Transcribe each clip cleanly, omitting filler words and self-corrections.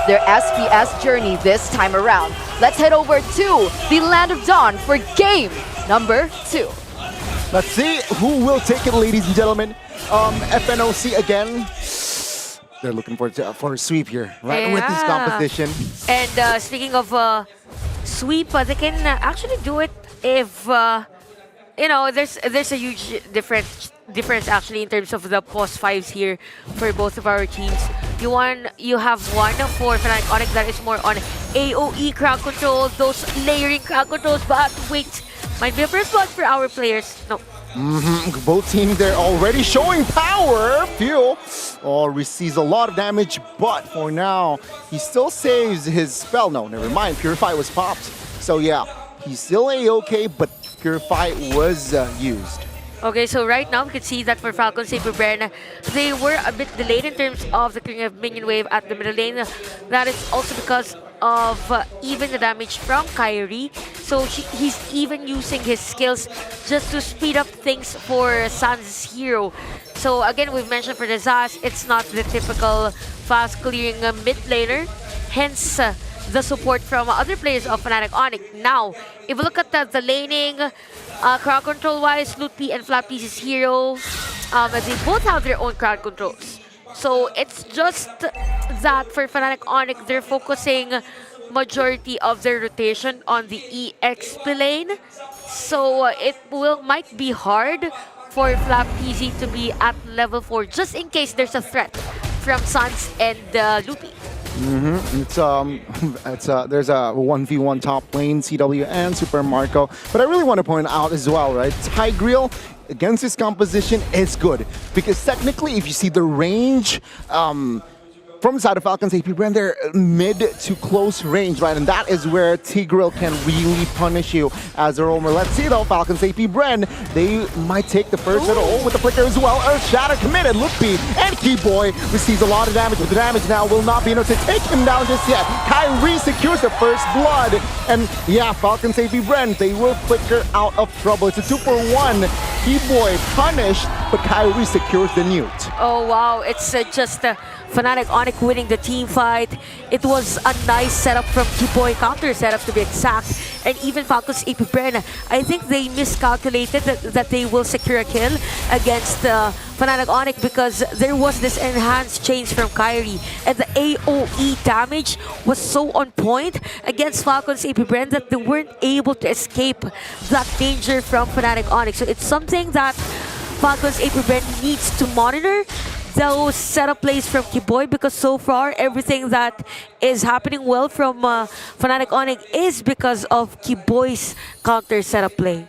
their SPS journey this time around. Let's head over to the Land of Dawn for game number 2. Let's see who will take it, ladies and gentlemen. FNOC again. They're looking for a sweep here, right, with this competition. And speaking of sweep, they can actually do it if there's a huge difference actually in terms of the post fives here for both of our teams. You have one for Fnatic Onic that is more on AOE crowd control, those layering crowd controls, but wait, might be a first blood for our players. No. Both teams, they're already showing power. Fuel receives a lot of damage, but for now, he still saves his spell. No, never mind. Purify was popped. So yeah, he's still A-okay, but Purify was used. Okay, so right now we can see that for Falcons, Apbren, they were a bit delayed in terms of the clearing of minion wave at the middle lane. That is also because of even the damage from Kyrie. So he's even using his skills just to speed up things for Sans' hero. So again, we've mentioned for the Zaz, it's not the typical fast clearing mid laner. Hence, the support from other players of Fnatic Onic. Now, if you look at the laning, crowd control-wise, Lootpi and Flappy's hero, they both have their own crowd controls. So it's just that for Fnatic Onic, they're focusing majority of their rotation on the EXP lane. So it might be hard for Flappy to be at level 4 just in case there's a threat from Sans and Loopy. There's a 1v1 top lane, CW and Super Marco. But I really want to point out as well, right? Tigreal against this composition is good because technically, if you see the range from the side of Falcons, Apbren, they're mid to close range, right? And that is where Tigreal can really punish you as a roamer. Let's see though, Falcons, Apbren, they might take the first hit. Oh, with the flicker as well. Earth Shatter committed. Lookby and Keyboy receives a lot of damage, but the damage now will not be enough to take him down just yet. Kyrie secures the first blood. And yeah, Falcons, Apbren, they will flicker out of trouble. It's a 2-for-1. Keyboy punished, but Kyrie secures the newt. Oh wow, it's just Fnatic Onic winning the team fight. It was a nice setup from Keyboy, counter setup to be exact. And even Falcons Apbren, I think they miscalculated that they will secure a kill against Fnatic Onic because there was this enhanced change from Kyrie. And the AOE damage was so on point against Falcons Apbren that they weren't able to escape that danger from Fnatic Onic. So it's something that Falcons Apbren needs to monitor those setup plays from Keyboy, because so far everything that is happening well from Fnatic Onic is because of Keyboy's counter setup play.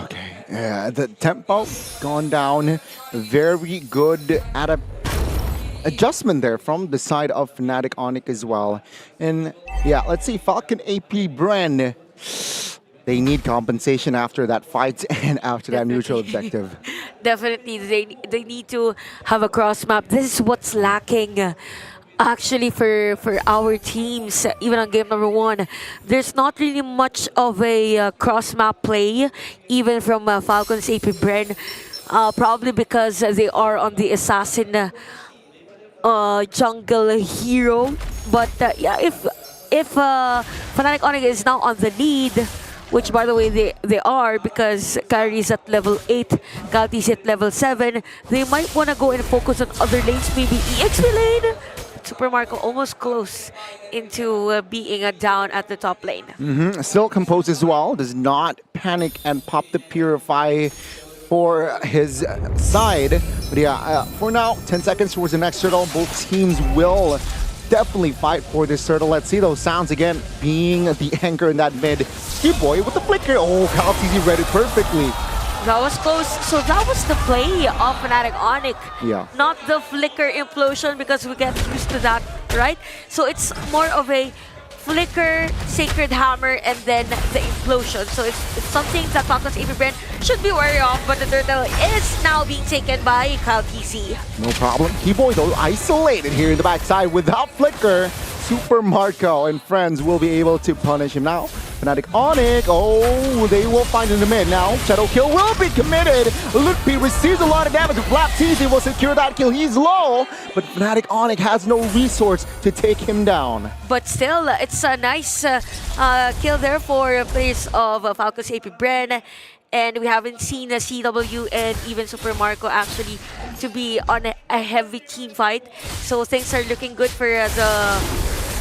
Okay, yeah, the tempo gone down. Very good adjustment there from the side of Fnatic Onic as well. And yeah, let's see, Falcon Apbren. They need compensation after that fight and after that neutral objective. Definitely, they need to have a cross map. This is what's lacking actually for our teams, even on game number 1. There's not really much of a cross map play, even from Falcons Apbren, probably because they are on the assassin jungle hero. But yeah, if Fnatic Onic is now on the lead, which by the way they are because Kyrie's at level 8, Galti's at level 7. They might want to go and focus on other lanes, maybe EXP lane. Super Marco almost close into being down at the top lane. Still composed as well, does not panic and pop the Purify for his side. But yeah, for now, 10 seconds towards the next turtle. Both teams will definitely fight for this turtle. Let's see those sounds again, being the anchor in that mid. Keyboy with the flicker. Oh, Caltz read it perfectly. That was close. So that was the play of Fnatic Onic. Yeah. Not the flicker implosion, because we get used to that, right? So it's more of a flicker, sacred hammer, and then the implosion. So it's something that Falcons Apbren should be wary of, but the turtle is now being taken by Caltz. No problem. Keyboy though isolated here in the backside without flicker. Super Marco and friends will be able to punish him now. Fnatic Onic, oh, they will find in the mid now. Shadow kill will be committed. Lutpi receives a lot of damage. Flapteasy will secure that kill. He's low, but Fnatic Onic has no resource to take him down. But still, it's a nice kill there for players of Falcons Apbren. And we haven't seen CW and even Super Marco actually to be on a heavy team fight. So things are looking good for the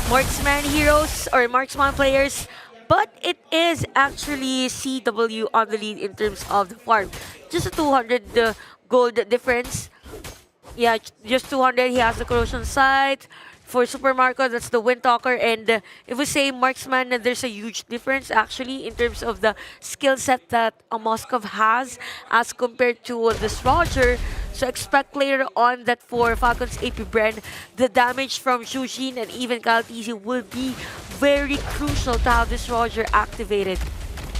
marksman heroes or marksman players. But it is actually CW on the lead in terms of the farm. Just a 200 gold difference. Yeah, just 200. He has the corrosion sight. For Super Marco, that's the Windtalker. And if we say marksman, there's a huge difference actually in terms of the skill set that a Moskov has as compared to this Roger. So expect later on that for Falcons Apbren, the damage from Shujin and even Kaltizi will be very crucial to have this Roger activated.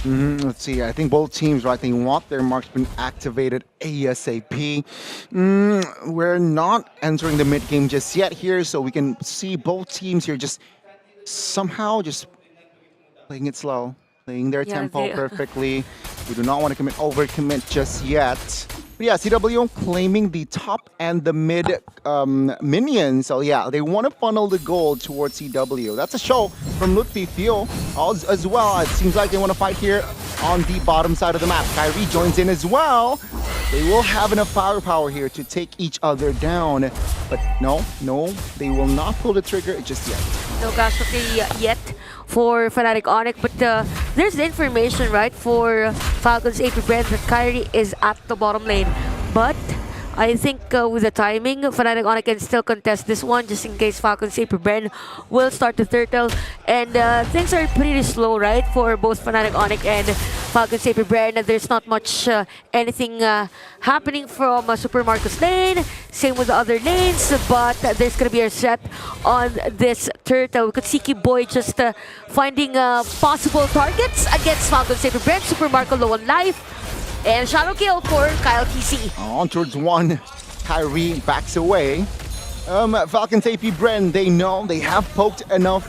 Let's see, I think both teams, right, they want their marksman activated ASAP. We're not entering the mid game just yet here, so we can see both teams here just somehow just playing it slow, playing their tempo perfectly. We do not want to overcommit just yet. But yeah, CW claiming the top and the mid minions. So yeah, they want to funnel the gold towards CW. That's a show from Lutfi Feel as well. It seems like they want to fight here on the bottom side of the map. Kyrie joins in as well. They will have enough firepower here to take each other down. But no, they will not pull the trigger just yet. No casualty yet for Fnatic Onic, but there's the information, right, for Falcons Apbren that Kyrie is at the bottom lane. But I think with the timing, Fnatic Onic can still contest this one just in case Falcons Apbren will start the turtle. And things are pretty slow, right, for both Fnatic Onic and Falcons Apbren. There's not much anything happening from Super Marco's lane. Same with the other lanes, but there's gonna be a set on this turtle. We could see Boy just finding possible targets against Falcons Apbren. Super Marco low on life. And shadow kill for Kyle TC. On towards one, Kyrie backs away. Falcons Apbren, they know they have poked enough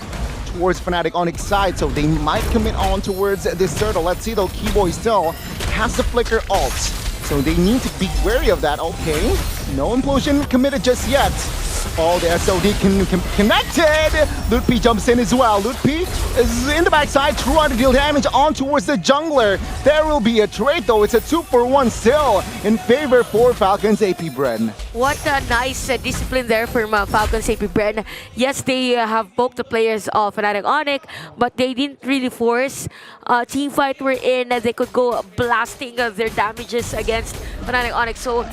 towards Fnatic Onyx side, so they might commit on towards this turtle. Let's see though, Keyboy still has the flicker ult, so they need to be wary of that. Okay, no implosion committed just yet. Oh, the SOD connected. Lutpi jumps in as well. Lutpi is in the backside, trying to deal damage on towards the jungler. There will be a trade though. It's a 2-for-1 still in favor for Falcons Apbren. What a nice discipline there from Falcons Apbren. Yes, they have poked the players of Fnatic Onic, but they didn't really force a team fight wherein they could go blasting their damages against Fnatic Onic. So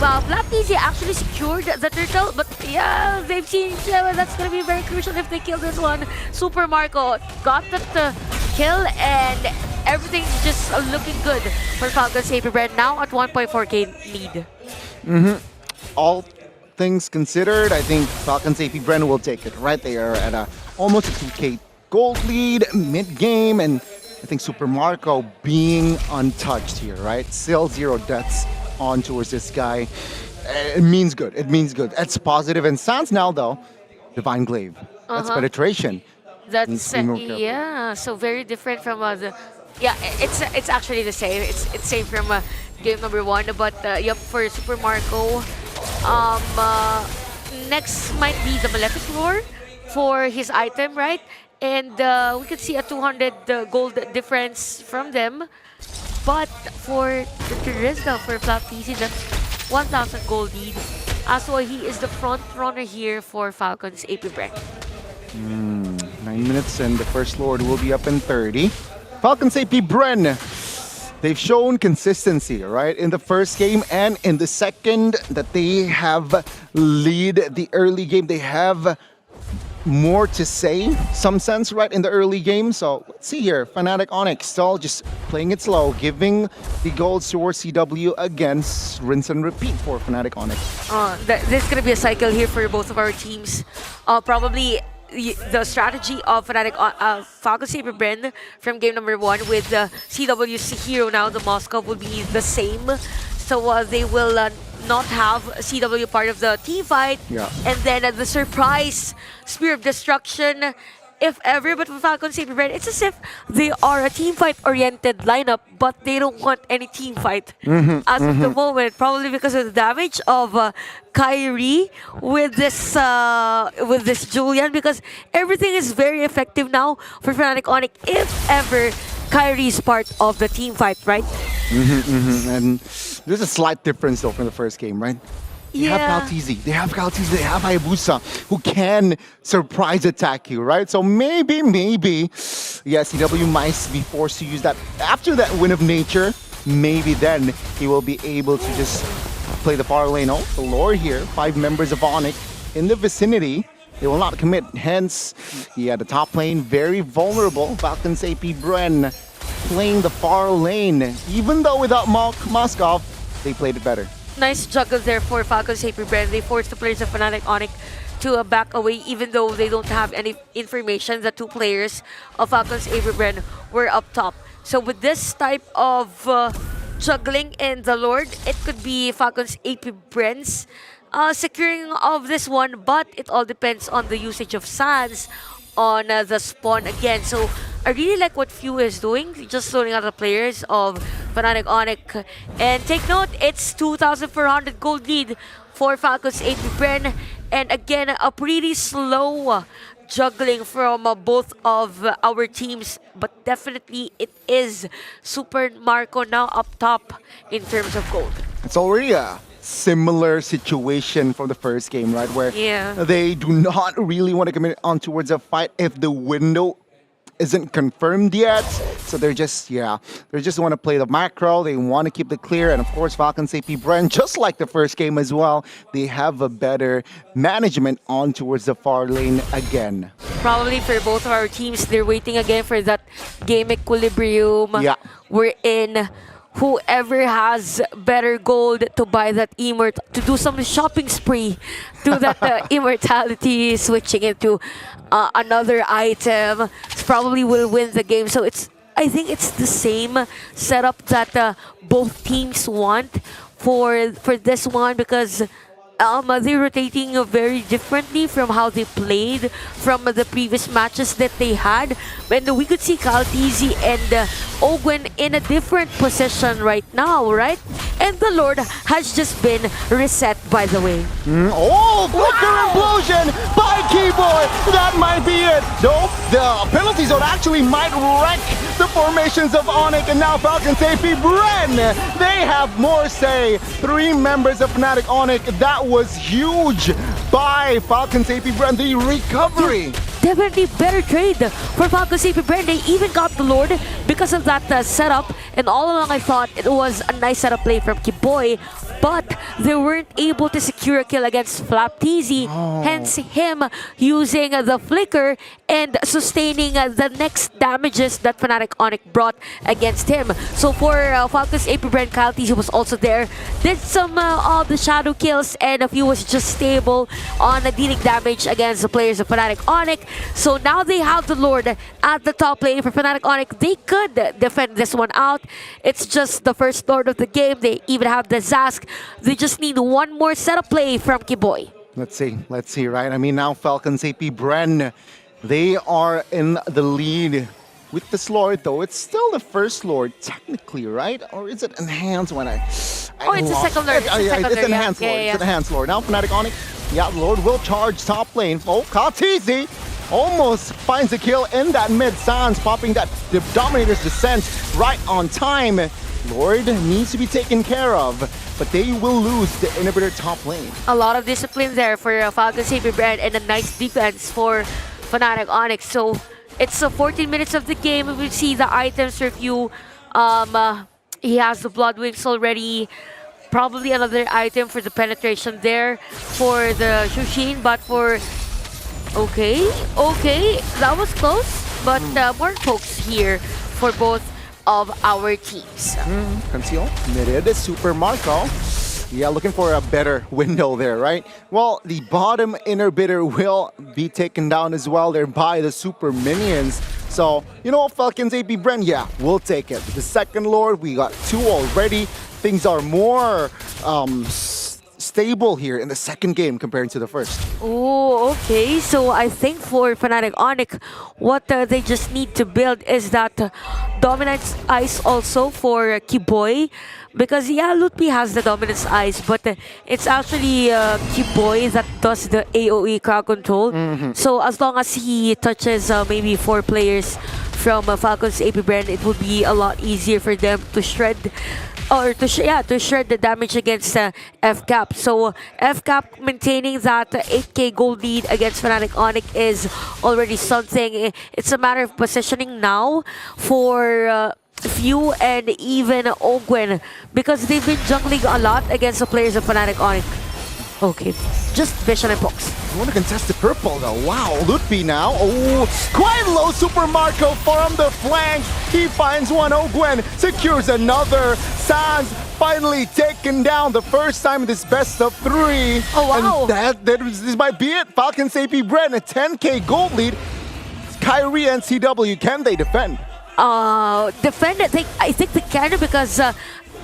Flapteasy actually secured the turtle, but yeah, they've seen that's gonna be very crucial if they kill this one. Super Marco got that kill, and everything's just looking good for Falcons Apbren now at 1.4k lead. All things considered, I think Falcons Apbren will take it. Right, they are at almost a 2k gold lead mid game, and I think Super Marco being untouched here, right? Still 0 deaths on towards this guy. It means good. It means good. That's positive. And Sans now though, Divine Glaive. That's penetration. That's yeah. So very different from the. Yeah, it's actually the same. It's same from game number 1. But yep, for Super Marco, next might be the Malefic Roar for his item, right? And we could see a 200 gold difference from them. But for the Charisma for Flapteasy, that's 1,000 gold lead. As well, he is the front runner here for Falcons Apbren. 9 minutes and the First Lord will be up in 30. Falcons Apbren, they've shown consistency, right? In the first game and in the second that they have lead the early game. They have more to say, some sense, right, in the early game. So let's see here, Fnatic Onyx still just playing it slow, giving the golds towards CW against rinse and repeat for Fnatic Onyx. There's gonna be a cycle here for both of our teams. Probably the strategy of Fnatic Falcons Apbren from game number 1 with CW's hero now, the Moskov, will be the same. So they will not have CW part of the team fight. Yeah. And then the surprise Spear of Destruction if ever, but for Falcons Apbren, it's as if they are a team fight oriented lineup, but they don't want any team fight as of the moment. Probably because of the damage of Kyrie with this Julian, because everything is very effective now for Fnatic Onic if ever Kyrie is part of the team fight, right? And there's a slight difference though from the first game, right? They have Galtizi, they have Hayabusa, who can surprise attack you, right? So maybe, yeah, CW might be forced to use that. After that win of nature, maybe then he will be able to just play the far lane. Oh, the lore here, 5 members of Onic in the vicinity. They will not commit, hence, yeah, the top lane, very vulnerable. Falcons Apbren playing the far lane. Even though without Moskov, they played it better. Nice juggle there for Falcons Apbren. They forced the players of Fnatic Onic to back away, even though they don't have any information. The 2 players of Falcons Apbren were up top. So with this type of juggling in the Lord, it could be Falcons Apbren's securing of this one, but it all depends on the usage of Sands on the spawn again. So I really like what Few is doing, just loading out the players of Fnatic Onic. And take note, it's 2,400 gold lead for Falcons Apbren. And again, a pretty slow juggling from both of our teams, but definitely it is Super Marco now up top in terms of gold. It's already a similar situation from the first game, right? Where they do not really want to commit on towards a fight if the window isn't confirmed yet. So they're just, they just want to play the macro. They want to keep it clear. And of course, Falcons Apbren, just like the first game as well, they have a better management on towards the far lane again. Probably for both of our teams, they're waiting again for that game equilibrium. We're in. Whoever has better gold to buy that to do some shopping spree to that immortality, switching into another item, probably will win the game. So I think it's the same setup that both teams want for this one, because they're rotating very differently from how they played from the previous matches that they had. And we could see Galtizi and Ogwen in a different position right now, right? And the Lord has just been reset, by the way. Oh, Flicker Implosion by Keyboy! That might be it! Nope, the penalty zone actually might wreck the formations of Onic, and now Falcons Apbren! They have more say. 3 members of Fnatic Onic. That was huge by Falcons Apbren. The recovery. Definitely better trade for Falcons Apbren. They even got the Lord because of that setup. And all along I thought it was a nice setup play from Kiboy, but they weren't able to secure a kill against Flapteezy. Hence him using the flicker and sustaining the next damages that Fnatic Onic brought against him. So for Falcons Apbren, Galtizi was also there. Did some of the shadow kills, and a few was just stable on dealing damage against the players of Fnatic Onic. So now they have the Lord at the top lane for Fnatic Onic. They could defend this one out. It's just the first Lord of the game. They even have the Zask. They just need one more setup play from Kiboy. Let's see, right? I mean, now Falcons Apbren, they are in the lead with this Lord, though. It's still the first Lord, technically, right? Or is it enhanced when it's a second Lord. It's enhanced Lord. It's enhanced Lord. Now Fnatic Onic, Lord will charge top lane. Oh, Galtizi almost finds a kill in that mid. Sans popping that Dominator's Descent right on time. Lord needs to be taken care of, but they will lose the inhibitor top lane. A lot of discipline there for Falcons Apbren and a nice defense for Fnatic Onic. So it's 14 minutes of the game. We see the items review. He has the Blood Wings already. Probably another item for the penetration there for the Shushin, but for... Okay, that was close, but more pokes here for both of our teams. Conceal, mid, Super Marco. Yeah, looking for a better window there, right? Well, the bottom inhibitor will be taken down as well there by the super minions. So, you know what, Falcons Apbren, yeah, we'll take it. The second Lord, we got 2 already. Things are more stable here in the second game compared to the first. Oh, okay. So I think for Fnatic Onic, what they just need to build is that dominance ice also for Kiboy. Because yeah, Lutpi has the dominance ice, but it's actually Kiboy that does the AoE crowd control. So as long as he touches maybe 4 players from Falcons Apbren, it will be a lot easier for them to shred or to shred the damage against FCAP. So FCAP maintaining that 8k gold lead against Fnatic Onic is already something. It's a matter of positioning now for Few and even Ogwen, because they've been jungling a lot against the players of Fnatic Onic. Okay, just Vision and Box. You want to contest the purple though. Wow, Lutfi now. Oh, quite low. Super Marco from the flank. He finds one. Ogwen secures another. Sans finally taken down the first time in this best of 3. Oh, wow. And this might be it. Falcons Apbren, a 10k gold lead. Kyrie and CW, can they defend? Defend, I think they can, because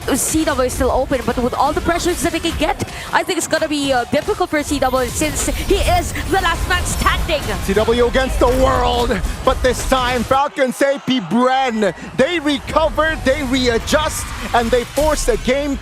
CW is still open, but with all the pressures that they can get, I think it's gonna be difficult for CW since he is the last man standing. CW against the world, but this time Falcons Apbren, they recover, they readjust, and they force a game